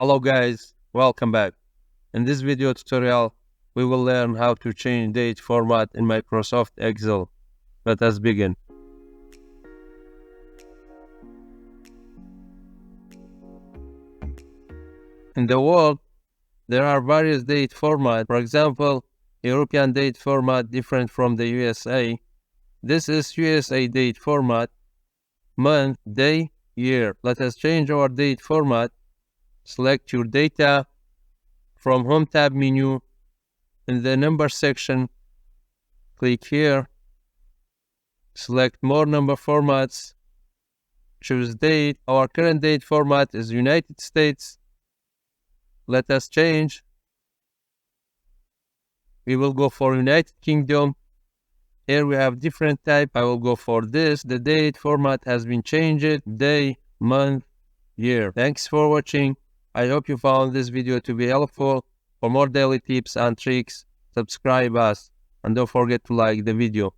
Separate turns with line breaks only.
Hello guys, welcome back. In this video tutorial, we will learn how to change date format in Microsoft Excel. Let us begin. In the world, there are various date formats. For example, European date format different from the USA. This is USA date format, month, day, year. Let us change our date format. Select your data from Home tab menu. In the number section, click here. Select more number formats. Choose date. Our current date format is United States. Let us change. We will go for United Kingdom. Here we have different type. I will go for this. The date format has been changed. Day, month, year. Thanks for watching. I hope you found this video to be helpful. For more daily tips and tricks, subscribe us and don't forget to like the video.